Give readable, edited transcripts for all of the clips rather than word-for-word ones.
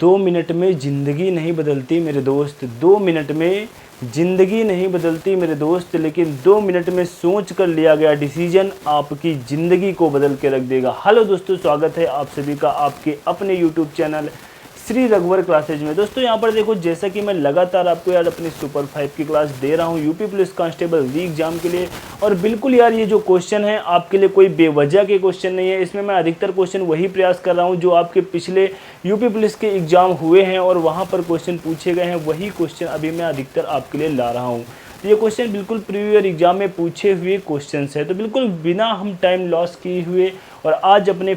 2 minute में ज़िंदगी नहीं बदलती मेरे दोस्त, 2 मिनट में ज़िंदगी नहीं बदलती मेरे दोस्त, लेकिन 2 मिनट में सोच कर लिया गया डिसीजन आपकी ज़िंदगी को बदल के रख देगा। हेलो दोस्तों, स्वागत है आप सभी का आपके अपने यूट्यूब चैनल श्री रघुवर क्लासेज में। दोस्तों यहाँ पर देखो, जैसा कि मैं लगातार आपको यार अपनी सुपर 5 की क्लास दे रहा हूँ यूपी पुलिस कांस्टेबल री एग्जाम के लिए, और बिल्कुल यार ये जो क्वेश्चन है आपके लिए कोई बेवजह के क्वेश्चन नहीं है। इसमें मैं अधिकतर क्वेश्चन वही प्रयास कर रहा हूँ जो आपके पिछले यूपी पुलिस के एग्जाम हुए हैं और वहाँ पर क्वेश्चन पूछे गए हैं, वही क्वेश्चन अभी मैं अधिकतर आपके लिए ला रहा हूँ। ये क्वेश्चन बिल्कुल प्रीवियस ईयर एग्जाम में पूछे हुए क्वेश्चंस है, तो बिल्कुल बिना हम टाइम लॉस किए हुए और आज अपने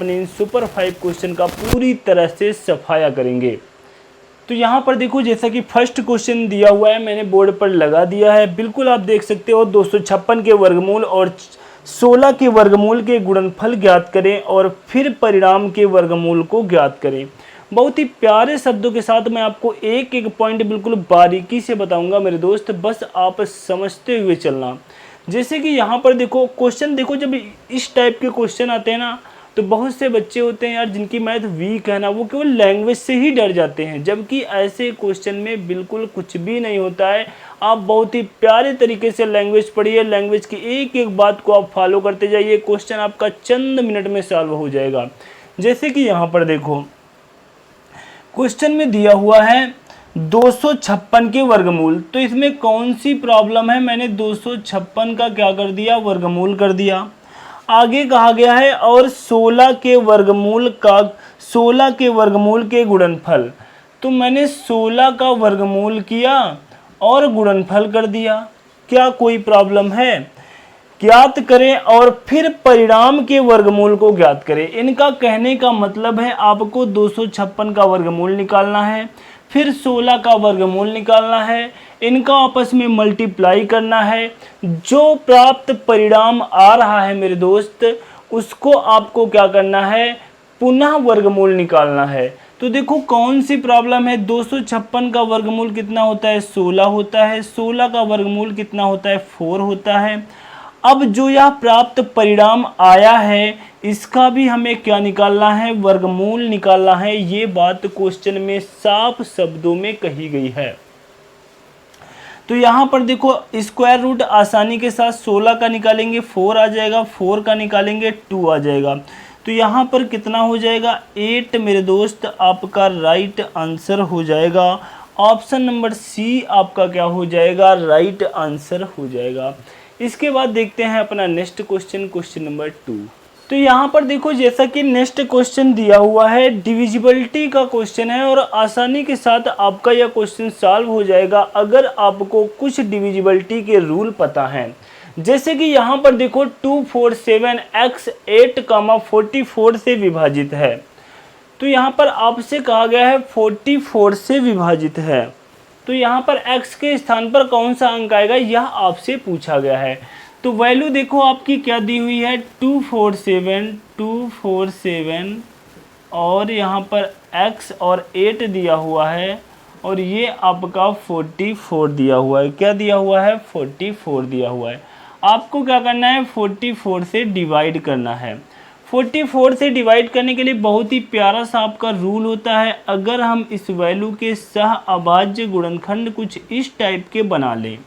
इन सुपर 5 क्वेश्चन का पूरी तरह से सफाया करेंगे। तो यहाँ पर देखो, जैसा कि फर्स्ट क्वेश्चन दिया हुआ है, मैंने बोर्ड पर लगा दिया है, बिल्कुल आप देख सकते हो। 256 के वर्गमूल और 16 के वर्गमूल के गुणनफल ज्ञात करें और फिर परिणाम के वर्गमूल को ज्ञात करें। बहुत ही प्यारे शब्दों के साथ मैं आपको एक एक पॉइंट बिल्कुल बारीकी से बताऊंगा मेरे दोस्त, बस आप समझते हुए चलना। जैसे कि यहाँ पर देखो क्वेश्चन, देखो जब इस टाइप के क्वेश्चन आते हैं ना, तो बहुत से बच्चे होते हैं यार जिनकी मैथ वीक है ना, वो केवल लैंग्वेज से ही डर जाते हैं, जबकि ऐसे क्वेश्चन में बिल्कुल कुछ भी नहीं होता है। आप बहुत ही प्यारे तरीके से लैंग्वेज पढ़िए, लैंग्वेज की एक एक बात को आप फॉलो करते जाइए, क्वेश्चन आपका चंद मिनट में सॉल्व हो जाएगा। जैसे कि यहाँ पर देखो क्वेश्चन में दिया हुआ है 256 के वर्गमूल, तो इसमें कौन सी प्रॉब्लम है, मैंने 256 का क्या कर दिया, वर्गमूल कर दिया। आगे कहा गया है और 16 के वर्गमूल के गुणनफल, तो मैंने 16 का वर्गमूल किया और गुणनफल कर दिया। क्या कोई प्रॉब्लम है? ज्ञात करें और फिर परिणाम के वर्गमूल को ज्ञात करें। इनका कहने का मतलब है आपको 256 का वर्गमूल निकालना है, फिर 16 का वर्गमूल निकालना है, इनका आपस में मल्टीप्लाई करना है। जो प्राप्त परिणाम आ रहा है मेरे दोस्त, उसको आपको क्या करना है, पुनः वर्गमूल निकालना है। तो देखो कौन सी प्रॉब्लम है, 256 का वर्गमूल कितना होता है, 16 होता है, 16 का वर्गमूल कितना होता है, 4 होता है। अब जो यह प्राप्त परिणाम आया है, इसका भी हमें क्या निकालना है, वर्गमूल निकालना है। ये बात क्वेश्चन में साफ शब्दों में कही गई है। तो यहाँ पर देखो स्क्वायर रूट आसानी के साथ 16 का निकालेंगे 4 आ जाएगा, 4 का निकालेंगे 2 आ जाएगा। तो यहाँ पर कितना हो जाएगा, 8 मेरे दोस्त आपका राइट आंसर हो जाएगा। ऑप्शन नंबर सी आपका क्या हो जाएगा, राइट आंसर हो जाएगा। इसके बाद देखते हैं अपना नेक्स्ट क्वेश्चन, क्वेश्चन नंबर 2। तो यहाँ पर देखो, जैसा कि नेक्स्ट क्वेश्चन दिया हुआ है, डिविजिबिलिटी का क्वेश्चन है और आसानी के साथ आपका यह क्वेश्चन सॉल्व हो जाएगा अगर आपको कुछ डिविजिबिलिटी के रूल पता हैं। जैसे कि यहाँ पर देखो 247 x 8, 44 से विभाजित है। तो यहाँ पर आपसे कहा गया है 44 से विभाजित है, तो यहाँ पर x के स्थान पर कौन सा अंक आएगा, यह आपसे पूछा गया है। तो वैल्यू देखो आपकी क्या दी हुई है, 247 और यहाँ पर x और 8 दिया हुआ है और ये आपका 44 दिया हुआ है। क्या दिया हुआ है, 44 दिया हुआ है। आपको क्या करना है, 44 से डिवाइड करना है। 44 से डिवाइड करने के लिए बहुत ही प्यारा सा आपका रूल होता है। अगर हम इस वैल्यू के सह अभाज्य गुणनखंड कुछ इस टाइप के बना लें,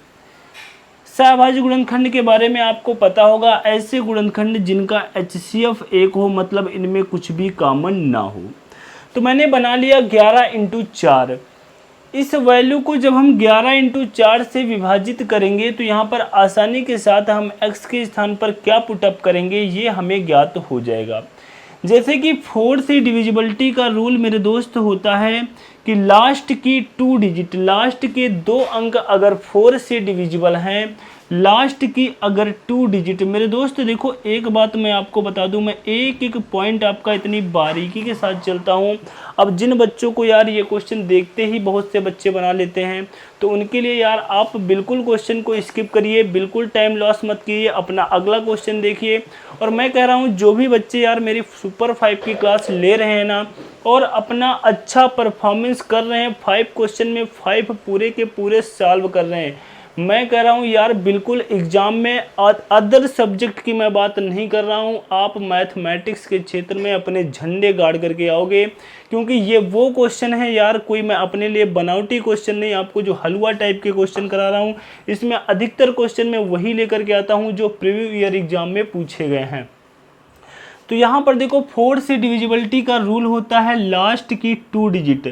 सहअभाज्य गुणनखंड के बारे में आपको पता होगा, ऐसे गुणनखंड जिनका HCF 1 हो, मतलब इनमें कुछ भी कॉमन ना हो। तो मैंने बना लिया 11 × 4। इस वैल्यू को जब हम 11 × 4 से विभाजित करेंगे तो यहाँ पर आसानी के साथ हम x के स्थान पर क्या पुटअप करेंगे, ये हमें ज्ञात हो जाएगा। जैसे कि 4 से डिविजिबिलिटी का रूल मेरे दोस्त होता है कि लास्ट की 2 डिजिट, लास्ट के 2 अंक अगर 4 से डिविजिबल हैं, लास्ट की अगर 2 डिजिट, मेरे दोस्त देखो एक बात मैं आपको बता दूं, मैं एक एक पॉइंट आपका इतनी बारीकी के साथ चलता हूं। अब जिन बच्चों को यार ये क्वेश्चन देखते ही बहुत से बच्चे बना लेते हैं, तो उनके लिए यार आप बिल्कुल क्वेश्चन को स्किप करिए, बिल्कुल टाइम लॉस मत कीजिए, अपना अगला क्वेश्चन देखिए। और मैं कह रहा हूँ जो भी बच्चे यार मेरी सुपर 5 की क्लास ले रहे हैं ना और अपना अच्छा परफॉर्मेंस कर रहे हैं, 5 क्वेश्चन में 5 पूरे के पूरे सॉल्व कर रहे हैं, मैं कह रहा हूँ यार बिल्कुल एग्जाम में अदर सब्जेक्ट की मैं बात नहीं कर रहा हूँ, आप मैथमेटिक्स के क्षेत्र में अपने झंडे गाड़ करके आओगे, क्योंकि ये वो क्वेश्चन है यार, कोई मैं अपने लिए बनावटी क्वेश्चन नहीं, आपको जो हलवा टाइप के क्वेश्चन करा रहा हूँ, इसमें अधिकतर क्वेश्चन मैं वही लेकर के आता हूँ जो प्रीवियस ईयर एग्जाम में पूछे गए हैं। तो यहाँ पर देखो 4 से डिविजिबिलिटी का रूल होता है लास्ट की 2 डिजिट,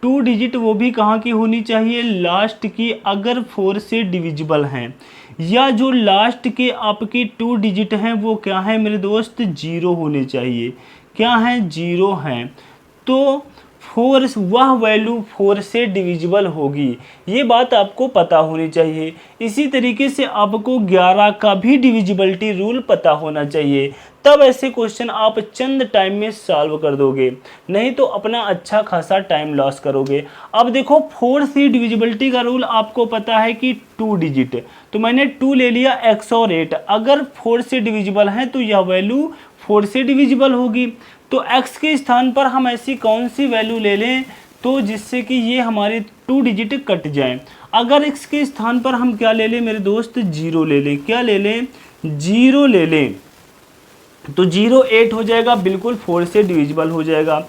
2 डिजिट वो भी कहाँ की होनी चाहिए, लास्ट की, अगर 4 से डिविजिबल हैं, या जो लास्ट के आपकी 2 डिजिट हैं वो क्या है मेरे दोस्त, 0 होने चाहिए। क्या है, 0 हैं। तो 4 वह वैल्यू 4 से डिविजिबल होगी, ये बात आपको पता होनी चाहिए। इसी तरीके से आपको 11 का भी डिविजिबिलिटी रूल पता होना चाहिए, तब ऐसे क्वेश्चन आप चंद टाइम में सॉल्व कर दोगे, नहीं तो अपना अच्छा खासा टाइम लॉस करोगे। अब देखो 4 से डिविजिबिलिटी का रूल आपको पता है कि 2 डिजिट, तो मैंने 2 ले लिया, x और 8 अगर 4 से डिविजिबल है तो यह वैल्यू 4 से डिविजिबल होगी। तो x के स्थान पर हम ऐसी कौन सी वैल्यू ले लें तो जिससे कि ये हमारे 2 डिजिट कट जाएं। अगर x के स्थान पर हम क्या ले लें मेरे दोस्त, 0 ले लें। क्या ले लें, 0 ले लें, तो 0 8 हो जाएगा, बिल्कुल 4 से डिविजिबल हो जाएगा।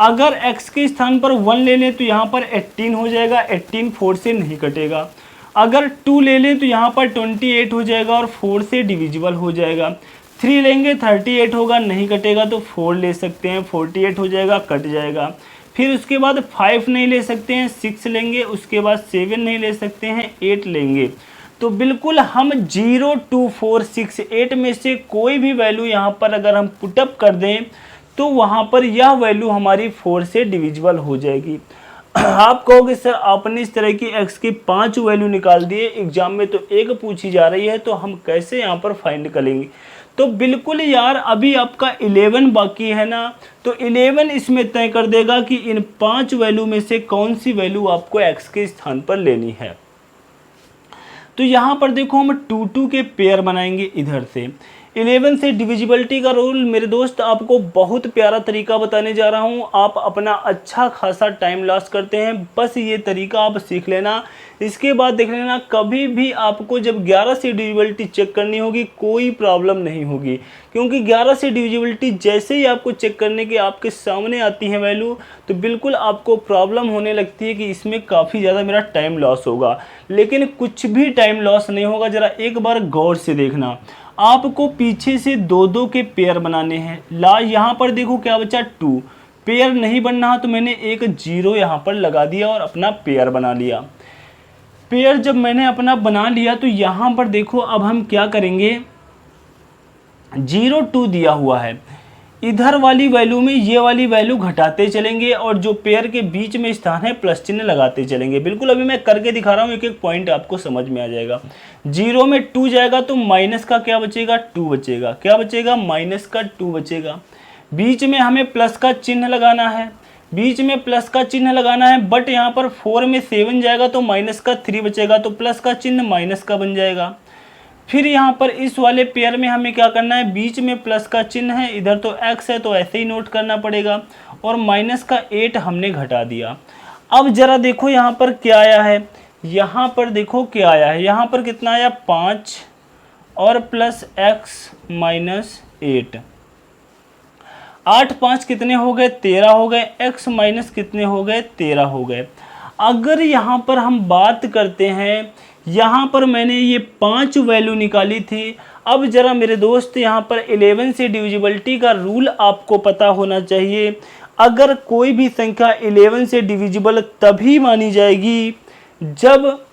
अगर x के स्थान पर 1 ले लें तो यहाँ पर 18 हो जाएगा, 18 4 से नहीं कटेगा। अगर 2 ले लें तो यहाँ पर 28 हो जाएगा और 4 से डिविजिबल हो जाएगा। 3 लेंगे 38 होगा, नहीं कटेगा, तो 4 ले सकते हैं, 48 हो जाएगा, कट जाएगा। फिर उसके बाद 5 नहीं ले सकते हैं, 6 लेंगे, उसके बाद 7 नहीं ले सकते हैं, 8 लेंगे। तो बिल्कुल हम 0 2 4 6 8 में से कोई भी वैल्यू यहाँ पर अगर हम पुटअप कर दें तो वहाँ पर यह वैल्यू हमारी 4 से डिविजिबल हो जाएगी। आप कहोगे सर आपने इस तरह की x की 5 वैल्यू निकाल दिए, एग्जाम में तो एक पूछी जा रही है, तो हम कैसे यहाँ पर फाइंड करेंगे। तो बिल्कुल यार अभी आपका 11 बाकी है ना, तो 11 इसमें तय कर देगा कि इन 5 वैल्यू में से कौन सी वैल्यू आपको x के स्थान पर लेनी है। तो यहाँ पर देखो हम 2 2 के पेयर बनाएंगे इधर से। 11 से डिविजिबिलिटी का रूल मेरे दोस्त आपको बहुत प्यारा तरीका बताने जा रहा हूँ, आप अपना अच्छा खासा टाइम लॉस करते हैं, बस ये तरीका आप सीख लेना। इसके बाद देख लेना कभी भी आपको जब 11 से डिविजिबिलिटी चेक करनी होगी कोई प्रॉब्लम नहीं होगी, क्योंकि 11 से डिविजिबिलिटी जैसे ही आपको चेक करने के आपके सामने आती है वैल्यू तो बिल्कुल आपको प्रॉब्लम होने लगती है कि इसमें काफ़ी ज़्यादा मेरा टाइम लॉस होगा। लेकिन कुछ भी टाइम लॉस नहीं होगा, ज़रा एक बार गौर से देखना। आपको पीछे से 2 2 के पेयर बनाने हैं। यहाँ पर देखो क्या बचा, 2 पेयर नहीं बनना तो मैंने एक 0 यहाँ पर लगा दिया और अपना पेयर बना लिया। पेयर जब मैंने अपना बना लिया तो यहाँ पर देखो अब हम क्या करेंगे, 0 2 दिया हुआ है, इधर वाली वैल्यू में ये वाली वैल्यू घटाते चलेंगे और जो पेयर के बीच में स्थान है प्लस चिन्ह लगाते चलेंगे। बिल्कुल अभी मैं करके दिखा रहा हूँ, एक एक पॉइंट आपको समझ में आ जाएगा। 0 में 2 जाएगा तो माइनस का क्या बचेगा, 2 बचेगा। क्या बचेगा, माइनस का 2 बचेगा। बीच में हमें प्लस का चिन्ह लगाना है, बीच में प्लस का चिन्ह लगाना है, बट यहाँ पर 4 में 7 जाएगा तो माइनस का 3 बचेगा, तो प्लस का चिन्ह माइनस का बन जाएगा। फिर यहाँ पर इस वाले पेयर में हमें क्या करना है, बीच में प्लस का चिन्ह है, इधर तो x है तो ऐसे ही नोट करना पड़ेगा, और माइनस का 8 हमने घटा दिया। अब जरा देखो यहाँ पर क्या आया है, यहाँ पर देखो क्या आया है, यहाँ पर कितना आया, 5 और प्लस x माइनस 8, 8 5 कितने हो गए, 13 हो गए, x माइनस कितने हो गए, 13 हो गए। अगर यहाँ पर हम बात करते हैं, यहाँ पर मैंने ये 5 वैल्यू निकाली थी। अब जरा मेरे दोस्त यहाँ पर 11 से डिविजिबिलिटी का रूल आपको पता होना चाहिए। अगर कोई भी संख्या 11 से डिविजिबल तभी मानी जाएगी जब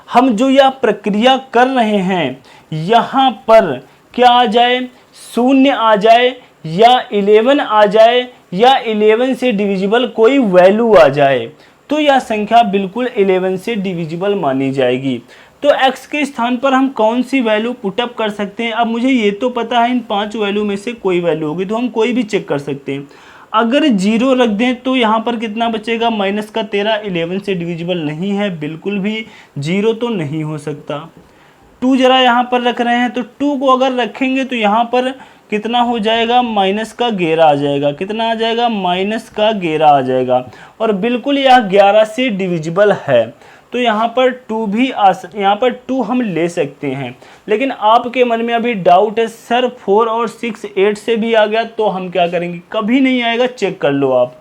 हम जो यह प्रक्रिया कर रहे हैं यहाँ पर क्या आ जाए, 0 आ जाए या 11 आ जाए या 11 से डिविजिबल कोई वैल्यू आ जाए, तो यह संख्या बिल्कुल 11 से डिविजिबल मानी जाएगी। तो x के स्थान पर हम कौन सी वैल्यू पुटअप कर सकते हैं। अब मुझे ये तो पता है इन 5 वैल्यू में से कोई वैल्यू होगी, तो हम कोई भी चेक कर सकते हैं। अगर 0 रख दें तो यहाँ पर कितना बचेगा, माइनस का 13, 11 से डिविजिबल नहीं है, बिल्कुल भी 0 तो नहीं हो सकता। 2 जरा यहाँ पर रख रहे हैं, तो 2 को अगर रखेंगे तो यहाँ पर कितना हो जाएगा, माइनस का 11 आ जाएगा। कितना आ जाएगा, माइनस का 11 आ जाएगा, और बिल्कुल यह 11 से डिविजिबल है। तो यहाँ पर 2 भी यहाँ पर 2 हम ले सकते हैं। लेकिन आपके मन में अभी डाउट है सर 4 और 6 8 से भी आ गया, तो हम क्या करेंगे, कभी नहीं आएगा, चेक कर लो आप।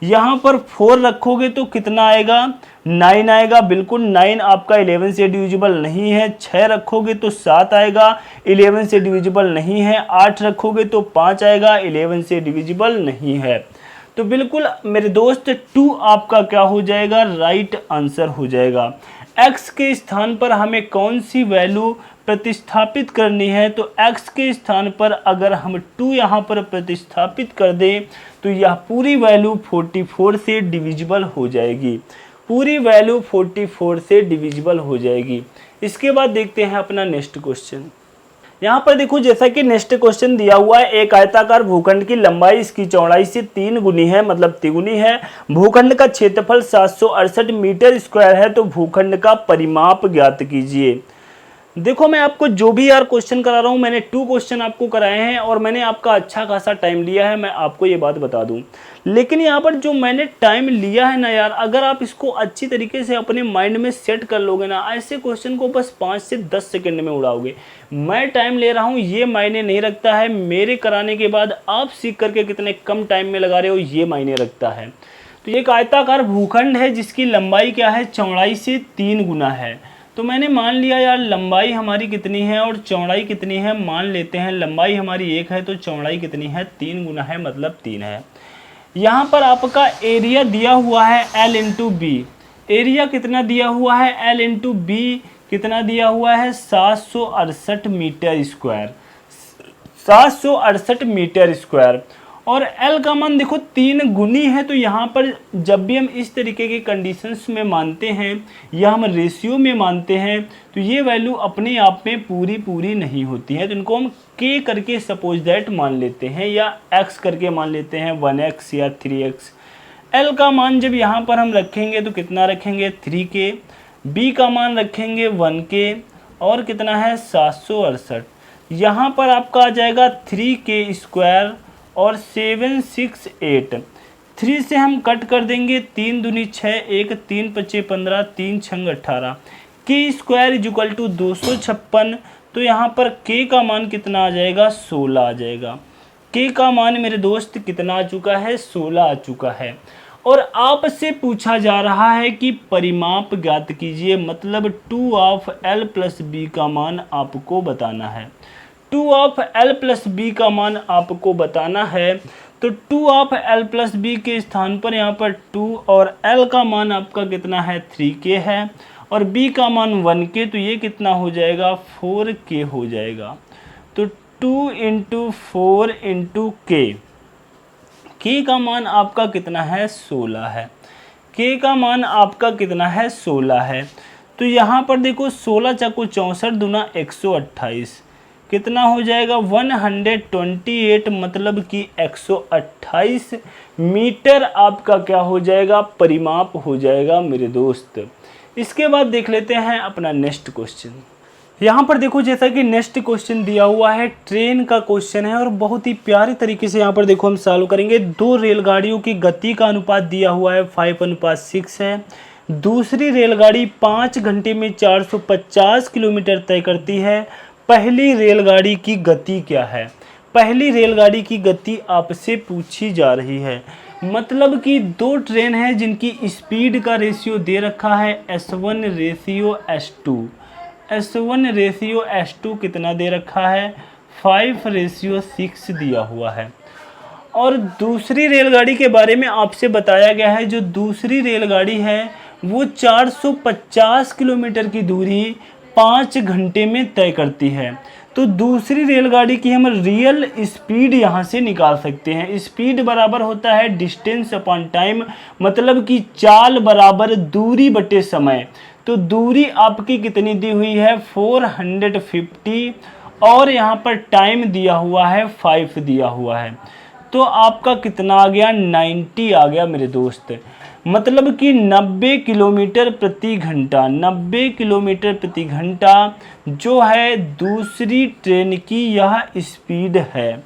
यहाँ पर 4 रखोगे तो कितना आएगा, 9 आएगा, बिल्कुल 9 आपका 11 से डिविजिबल नहीं है। 6 रखोगे तो 7 आएगा, 11 से डिविजिबल नहीं है। 8 रखोगे तो 5 आएगा, 11 से डिविजिबल नहीं है। तो बिल्कुल मेरे दोस्त 2 आपका क्या हो जाएगा, राइट आंसर हो जाएगा। x के स्थान पर हमें कौन सी वैल्यू प्रतिस्थापित करनी है, तो x के स्थान पर अगर हम 2 यहाँ पर प्रतिस्थापित कर दें तो यह पूरी वैल्यू 44 से डिविजिबल हो जाएगी, पूरी वैल्यू 44 से डिविजिबल हो जाएगी। इसके बाद देखते हैं अपना नेक्स्ट क्वेश्चन। यहाँ पर देखो, जैसा कि नेक्स्ट क्वेश्चन दिया हुआ है, एक आयताकार भूखंड की लंबाई इसकी चौड़ाई से 3 गुनी है, मतलब तिगुनी है। भूखंड का क्षेत्रफल 768 मीटर स्क्वायर है, तो भूखंड का परिमाप ज्ञात कीजिए। देखो मैं आपको जो भी यार क्वेश्चन करा रहा हूँ, मैंने 2 क्वेश्चन आपको कराए हैं और मैंने आपका अच्छा खासा टाइम लिया है, मैं आपको ये बात बता दूँ। लेकिन यहाँ पर जो मैंने टाइम लिया है ना यार, अगर आप इसको अच्छी तरीके से अपने माइंड में सेट कर लोगे ना, ऐसे क्वेश्चन को बस 5 से 10 सेकंड में उड़ाओगे। मैं टाइम ले रहा हूँ ये मायने नहीं रखता है, मेरे कराने के बाद आप सीख करके कितने कम टाइम में लगा रहे हो ये मायने रखता है। तो एक आयताकार भूखंड है जिसकी लंबाई क्या है, चौड़ाई से 3 गुना है। तो मैंने मान लिया यार लंबाई हमारी कितनी है और चौड़ाई कितनी है, मान लेते हैं लंबाई हमारी 1 है तो चौड़ाई कितनी है, 3 गुना है, मतलब 3 है। यहाँ पर आपका एरिया दिया हुआ है L इंटू बी। एरिया कितना दिया हुआ है, L इंटू बी कितना दिया हुआ है, 768 मीटर स्क्वायर, 768 मीटर स्क्वायर। और L का मान देखो 3 गुनी है, तो यहाँ पर जब भी हम इस तरीके के कंडीशंस में मानते हैं या हम रेशियो में मानते हैं तो ये वैल्यू अपने आप में पूरी नहीं होती है। तो इनको हम K करके सपोज दैट मान लेते हैं या X करके मान लेते हैं, 1x या 3x। L का मान जब यहाँ पर हम रखेंगे तो कितना रखेंगे, 3K। B का मान रखेंगे 1K और कितना है, 768। यहाँ पर आपका आ जाएगा 3K स्क्वायर और 768। 3 से हम कट कर देंगे, 3 दूनी 6, 1 3 5 15, 3 6 18। K square is equal to 256। तो यहाँ पर K का मान कितना आ जाएगा, 16 आ जाएगा। K का मान मेरे दोस्त कितना आ चुका है, 16 आ चुका है। और आपसे पूछा जा रहा है कि परिमाप ज्ञात कीजिए, मतलब 2 ऑफ L प्लस बी का मान आपको बताना है। 2 ऑफ L प्लस बी का मान आपको बताना है। तो 2 ऑफ L प्लस बी के स्थान पर यहाँ पर 2 और L का मान आपका कितना है, 3K है और B का मान 1K, तो ये कितना हो जाएगा, 4K हो जाएगा। तो 2 इंटू 4 इंटू K, K का मान आपका कितना है, 16 है। K का मान आपका कितना है, 16 है। तो यहाँ पर देखो 16 चौको 64 दूना 128, कितना हो जाएगा, 128, मतलब कि 128 मीटर आपका क्या हो जाएगा, परिमाप हो जाएगा मेरे दोस्त। इसके बाद देख लेते हैं अपना नेक्स्ट क्वेश्चन। यहाँ पर देखो जैसा कि नेक्स्ट क्वेश्चन दिया हुआ है, ट्रेन का क्वेश्चन है और बहुत ही प्यारे तरीके से यहाँ पर देखो हम सॉल्व करेंगे। 2 रेलगाड़ियों की गति का अनुपात दिया हुआ है 5:6 है। दूसरी रेलगाड़ी 5 घंटे में 450 किलोमीटर तय करती है। पहली रेलगाड़ी की गति क्या है, पहली रेलगाड़ी की गति आपसे पूछी जा रही है। मतलब कि 2 ट्रेन है जिनकी स्पीड का रेशियो दे रखा है S1 ratio S2। S1 ratio S2 कितना दे रखा है, 5:6 दिया हुआ है। और दूसरी रेलगाड़ी के बारे में आपसे बताया गया है, जो दूसरी रेलगाड़ी है वो 450 किलोमीटर की दूरी 5 घंटे में तय करती है। तो दूसरी रेलगाड़ी की हम रियल स्पीड यहाँ से निकाल सकते हैं। स्पीड बराबर होता है डिस्टेंस अपॉन टाइम, मतलब कि चाल बराबर दूरी बटे समय। तो दूरी आपकी कितनी दी हुई है, 450 और यहाँ पर टाइम दिया हुआ है 5 दिया हुआ है। तो आपका कितना आ गया, 90 आ गया मेरे दोस्त। मतलब कि 90 किलोमीटर प्रति घंटा, 90 किलोमीटर प्रति घंटा जो है दूसरी ट्रेन की यह स्पीड है।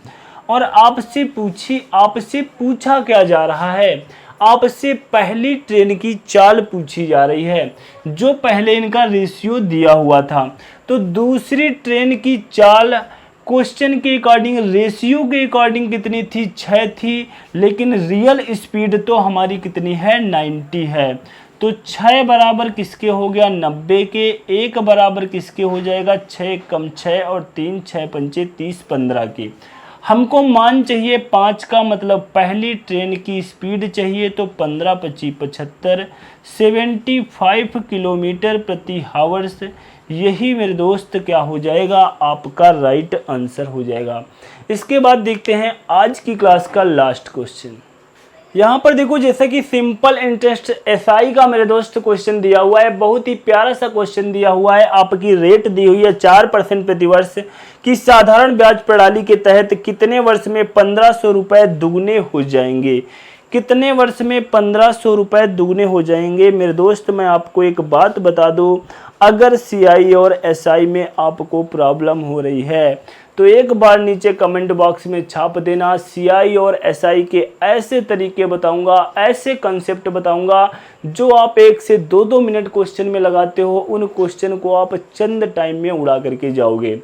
और आपसे पूछा क्या जा रहा है, आपसे पहली ट्रेन की चाल पूछी जा रही है, जो पहले इनका रेशियो दिया हुआ था। तो दूसरी ट्रेन की चाल क्वेश्चन के अकॉर्डिंग, रेशियो के अकॉर्डिंग कितनी थी? 6 थी, लेकिन रियल स्पीड तो हमारी कितनी है? 90 है। तो 6 बराबर किसके हो गया? 90 के। 1 बराबर किसके हो जाएगा? 6 कम 6 और 3 6 पंचे 30 15 के। हमको मान चाहिए 5 का, मतलब पहली ट्रेन की स्पीड चाहिए, तो 15 25 75 75 किलोमीटर प्रति हावर्स। यही मेरे दोस्त क्या हो जाएगा? आपका राइट आंसर हो जाएगा। इसके बाद देखते हैं आज की क्लास का लास्ट क्वेश्चन। यहाँ पर देखो, जैसा कि सिंपल इंटरेस्ट एसआई का मेरे दोस्त क्वेश्चन दिया हुआ है, बहुत ही प्यारा सा क्वेश्चन दिया हुआ है। आपकी रेट दी हुई है 4% प्रति वर्ष की साधारण ब्याज प्रणाली के तहत कितने वर्ष में 1500 रुपये दुगने हो जाएंगे? कितने वर्ष में 1500 रुपये दुगने हो जाएंगे? मेरे दोस्त मैं आपको एक बात बता दूं, अगर सीआई और एसआई में आपको प्रॉब्लम हो रही है तो एक बार नीचे कमेंट बॉक्स में छाप देना। सीआई और एसआई के ऐसे तरीके बताऊंगा, ऐसे कंसेप्ट बताऊंगा जो आप 1 से 2 मिनट क्वेश्चन में लगाते हो, उन क्वेश्चन को आप चंद टाइम में उड़ा करके जाओगे।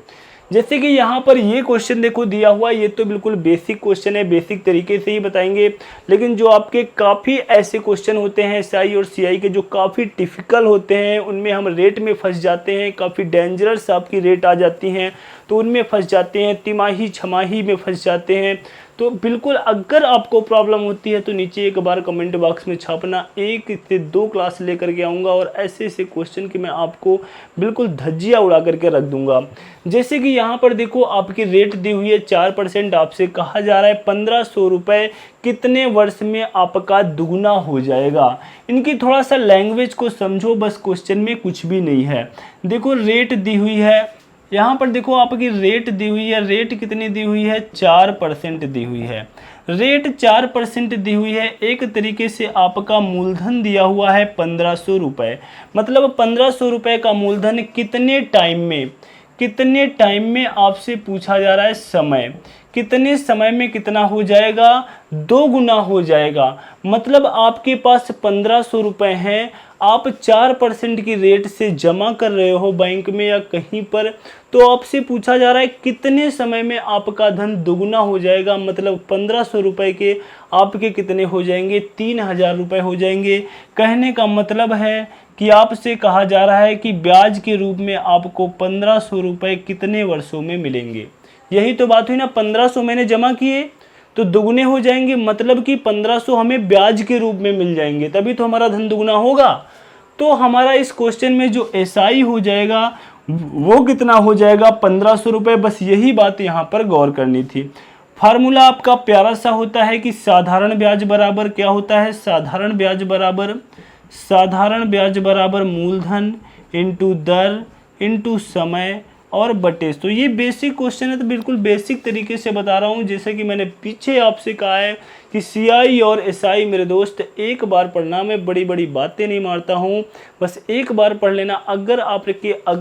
जैसे कि यहाँ पर ये क्वेश्चन देखो दिया हुआ है, ये तो बिल्कुल बेसिक क्वेश्चन है, बेसिक तरीके से ही बताएंगे। लेकिन जो आपके काफ़ी ऐसे क्वेश्चन होते हैं एसआई और सीआई के जो काफ़ी टिपिकल होते हैं, उनमें हम रेट में फंस जाते हैं, काफ़ी डेंजरस आपकी रेट आ जाती हैं तो उनमें फंस जाते हैं, तिमाही छमाही में फंस जाते हैं। तो बिल्कुल अगर आपको प्रॉब्लम होती है तो नीचे एक बार कमेंट बॉक्स में छापना। 1 से 2 क्लास लेकर के आऊँगा और ऐसे ऐसे क्वेश्चन कि मैं आपको बिल्कुल धज्जियाँ उड़ा करके रख दूंगा। जैसे कि यहाँ पर देखो, आपकी रेट दी हुई है 4%, आपसे कहा जा रहा है 1500 रुपये कितने वर्ष में आपका दुगना हो जाएगा। इनकी थोड़ा सा लैंग्वेज को समझो बस, क्वेश्चन में कुछ भी नहीं है। देखो रेट दी हुई है, यहाँ पर देखो आपकी रेट दी हुई है, रेट कितनी दी हुई है? 4% दी हुई है। रेट 4% दी हुई है। एक तरीके से आपका मूलधन दिया हुआ है 1500 रुपये, मतलब 1500 रुपये का मूलधन कितने टाइम में, कितने टाइम में आपसे पूछा जा रहा है? समय कितने समय में कितना हो जाएगा? 2 गुना हो जाएगा। मतलब आपके पास 1500 रुपये हैं, आप 4% की रेट से जमा कर रहे हो बैंक में या कहीं पर, तो आपसे पूछा जा रहा है कितने समय में आपका धन दुगना हो जाएगा। मतलब 1500 रुपये के आपके कितने हो जाएंगे? 3000 रुपये हो जाएंगे। कहने का मतलब है कि आपसे कहा जा रहा है कि ब्याज के रूप में आपको 1500 रुपये कितने वर्षों में मिलेंगे। यही तो बात हुई ना, 1500 मैंने जमा किए तो दुगने हो जाएंगे, मतलब कि 1500 हमें ब्याज के रूप में मिल जाएंगे, तभी तो हमारा धन दुगना होगा। तो हमारा इस क्वेश्चन में जो एसआई हो जाएगा वो कितना हो जाएगा? 1500 रुपये। बस यही बात यहाँ पर गौर करनी थी। फार्मूला आपका प्यारा सा होता है कि साधारण ब्याज बराबर क्या होता है? साधारण ब्याज बराबर मूलधन इंटू दर इंटू समय और बटे। तो ये बेसिक क्वेश्चन है, तो बिल्कुल बेसिक तरीके से बता रहा हूँ। जैसे कि मैंने पीछे आपसे कहा है कि सीआई और एसआई मेरे दोस्त एक बार पढ़ना, मैं बड़ी बड़ी बातें नहीं मारता हूँ, बस एक बार पढ़ लेना। अगर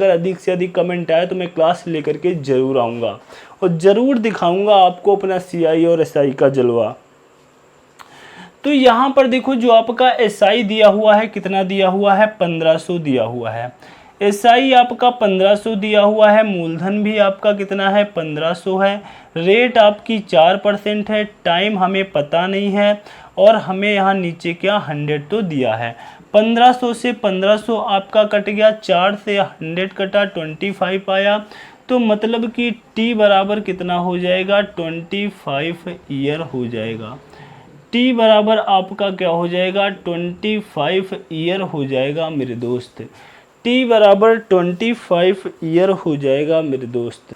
अधिक से अधिक कमेंट आए तो मैं क्लास लेकर के ज़रूर आऊँगा और ज़रूर दिखाऊँगा आपको अपना सीआई और एसआई का जलवा। तो यहाँ पर देखो, जो आपका एसआई दिया हुआ है, कितना दिया हुआ है? 1500 दिया हुआ है। एसआई आपका 1500 दिया हुआ है, मूलधन भी आपका कितना है? 1500 है। रेट आपकी 4% है, टाइम हमें पता नहीं है, और हमें यहाँ नीचे क्या 100 तो दिया है। 1500 से 1500 आपका कट गया, 4 से 100 कटा, 25 आया। तो मतलब कि टी बराबर कितना हो जाएगा? 25 ईयर हो जाएगा। टी बराबर आपका क्या हो जाएगा? 25 ईयर हो जाएगा मेरे दोस्त। टी बराबर 25 ईयर हो जाएगा मेरे दोस्त।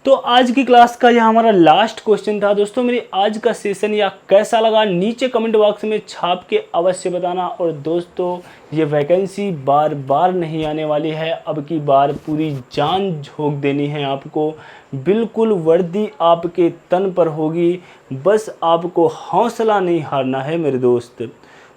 तो आज की क्लास का यह हमारा लास्ट क्वेश्चन था दोस्तों। मेरी आज का सेशन या कैसा लगा नीचे कमेंट बॉक्स में छाप के अवश्य बताना। और दोस्तों, ये वैकेंसी बार बार नहीं आने वाली है, अब की बार पूरी जान झोंक देनी है आपको। बिल्कुल वर्दी आपके तन पर होगी, बस आपको हौसला नहीं हारना है मेरे दोस्त।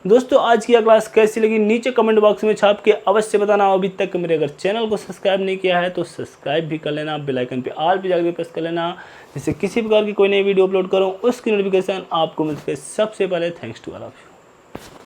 दोस्तों आज की यह क्लास कैसी लगी नीचे कमेंट बॉक्स में छाप के अवश्य बताना। अभी तक मेरे अगर चैनल को सब्सक्राइब नहीं किया है तो सब्सक्राइब भी कर लेना, बेल आइकन पे ऑल पे जाकर प्रेस कर लेना, जिससे किसी प्रकार की कोई नई वीडियो अपलोड करूँ उसकी नोटिफिकेशन आपको मिल सके सबसे पहले। Thanks to all of you.